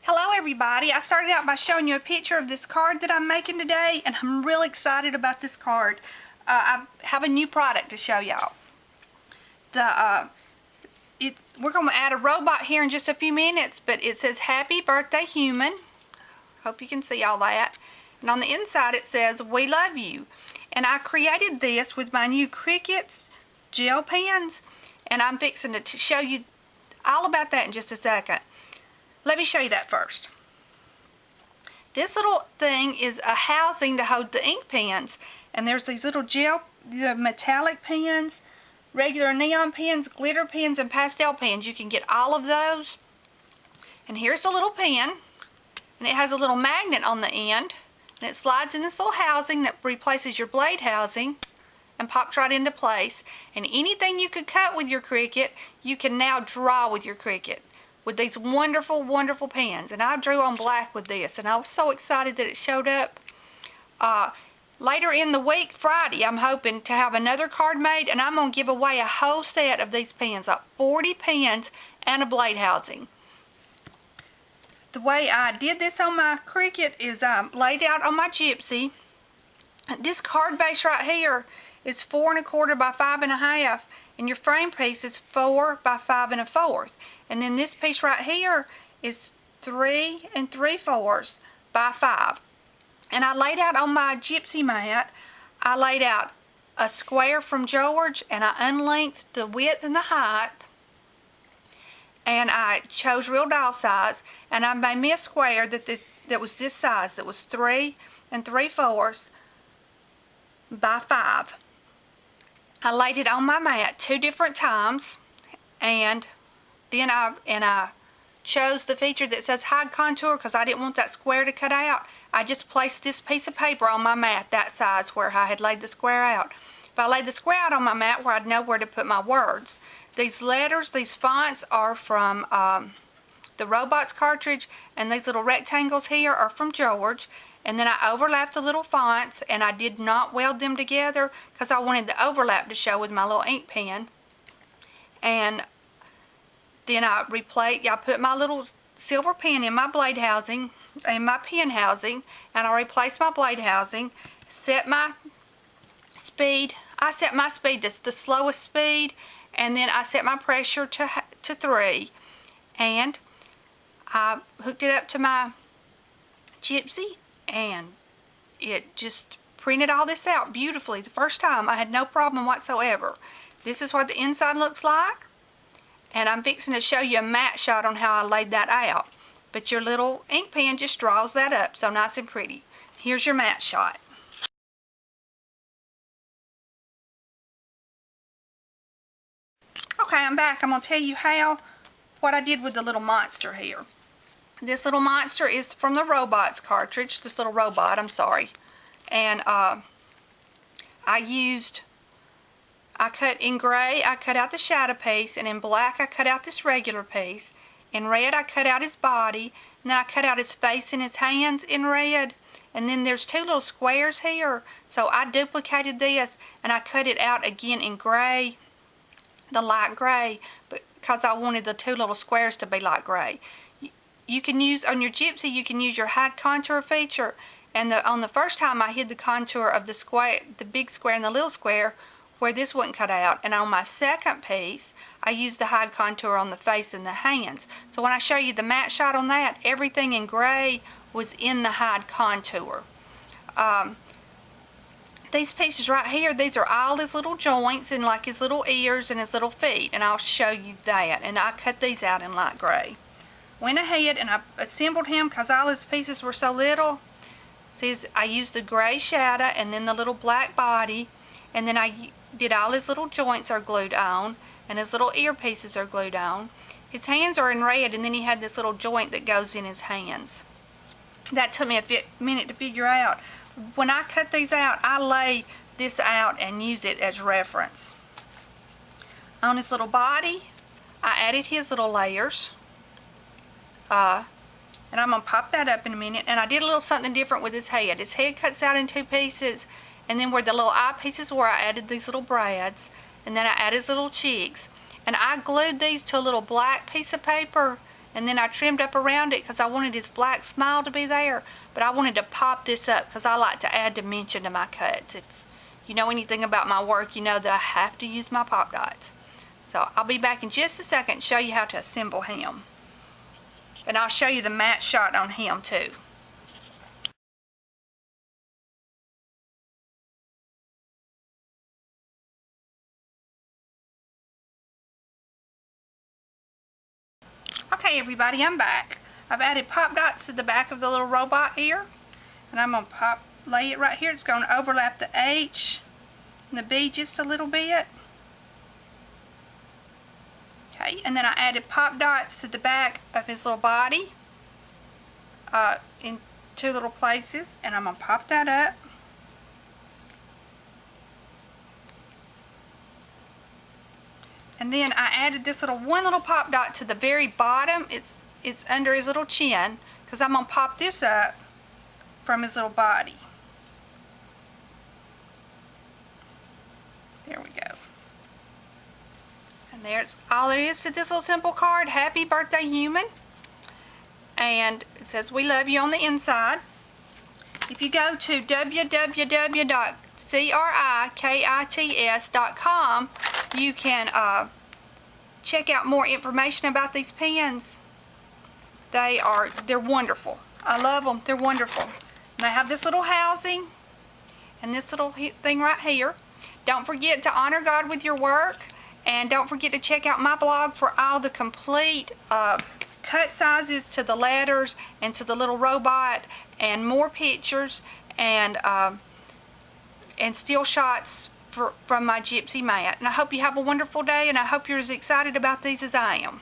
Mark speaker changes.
Speaker 1: Hello everybody. I started out by showing you a picture of this card that I'm making today, and I'm really excited about this card. I have a new product to show y'all. We're going to add a robot here in just a few minutes, but it says Happy Birthday Human. Hope you can see all that. And on the inside it says We Love You. And I created this with my new Cri-Kits gel pens, and I'm fixing to show you all about that in just a second. Let me show you that first. This little thing is a housing to hold the ink pens, and there's these little the metallic pens, regular neon pens, glitter pens, and pastel pens. You can get all of those. And here's the little pen, and it has a little magnet on the end, and it slides in this little housing that replaces your blade housing and pops right into place. And anything you could cut with your Cri-Kit, you can now draw with your Cri-Kit with these wonderful, wonderful pens. And I drew on black with this, and I was so excited that it showed up. Later in the week, Friday, I'm hoping to have another card made, and I'm going to give away a whole set of these pens, like 40 pens and a blade housing. The way I did this on my Cri-Kit is laid out on my Gypsy. This card base right here is 4 1/4 by 5 1/2, and your frame piece is 4 by 5 1/4. And then this piece right here is 3 3/4 by 5. And I laid out on my Gypsy mat, I laid out a square from George, and I unlinked the width and the height, and I chose real doll size, and I made me a square that was this size, that was 3 3/4 by 5. I laid it on my mat 2 different times, and then I chose the feature that says hide contour because I didn't want that square to cut out. I just placed this piece of paper on my mat that size where I had laid the square out. But I laid the square out on my mat where I'd know where to put my words. These letters, these fonts are from the Robots cartridge, and these little rectangles here are from George. And then I overlapped the little fonts, and I did not weld them together because I wanted the overlap to show with my little ink pen. And then I put my little silver pen in my blade housing, in my pen housing, and I replaced my blade housing, set my speed. I set my speed to the slowest speed, and then I set my pressure to 3. And I hooked it up to my Gypsy, and it just printed all this out beautifully the first time. I had no problem whatsoever. This is what the inside looks like, and I'm fixing to show you a matte shot on how I laid that out. But your little ink pen just draws that up so nice and pretty. Here's your matte shot. Okay, I'm back. I'm going to tell you what I did with the little monster here. This little monster is from the Robots cartridge, this little robot, I'm sorry. And I cut in gray, I cut out the shadow piece, and in black I cut out this regular piece. In red I cut out his body, and then I cut out his face and his hands in red. And then there's 2 little squares here, so I duplicated this, and I cut it out again in gray, the light gray, because I wanted the 2 little squares to be light gray. You can use, on your Gypsy, you can use your hide contour feature, and on the first time I hid the contour of the square, the big square and the little square, where this wasn't cut out. And on my second piece, I used the hide contour on the face and the hands. So when I show you the matte shot on that, everything in gray was in the hide contour. These pieces right here, these are all his little joints and like his little ears and his little feet, and I'll show you that. And I cut these out in light gray. Went ahead and I assembled him because all his pieces were so little. See, I used the gray shadow and then the little black body, and then I did all his little joints are glued on, and his little ear pieces are glued on. His hands are in red, and then he had this little joint that goes in his hands. That took me a minute to figure out. When I cut these out, I lay this out and use it as reference. On his little body, I added his little layers. And I'm going to pop that up in a minute. And I did a little something different with his head. His head cuts out in 2 pieces, and then where the little eye pieces were, I added these little brads, and then I added his little cheeks. And I glued these to a little black piece of paper, and then I trimmed up around it because I wanted his black smile to be there, but I wanted to pop this up because I like to add dimension to my cuts. If you know anything about my work, you know that I have to use my pop dots. So I'll be back in just a second to show you how to assemble him. And I'll show you the matte shot on him too. Okay everybody, I'm back. I've added pop dots to the back of the little robot here. And I'm going to lay it right here. It's going to overlap the H and the B just a little bit. Okay, and then I added pop dots to the back of his little body in two little places, and I'm going to pop that up. And then I added this one little pop dot to the very bottom. It's under his little chin, because I'm going to pop this up from his little body. There we go. And there's all there is to this little simple card. Happy birthday, human. And it says we love you on the inside. If you go to www.crikits.com, you can check out more information about these pens. They're wonderful. I love them. They're wonderful. And they have this little housing and this little thing right here. Don't forget to honor God with your work, and don't forget to check out my blog for all the complete cut sizes to the letters and to the little robot, and more pictures and still shots from my gypsy mat. And I hope you have a wonderful day, and I hope you're as excited about these as I am.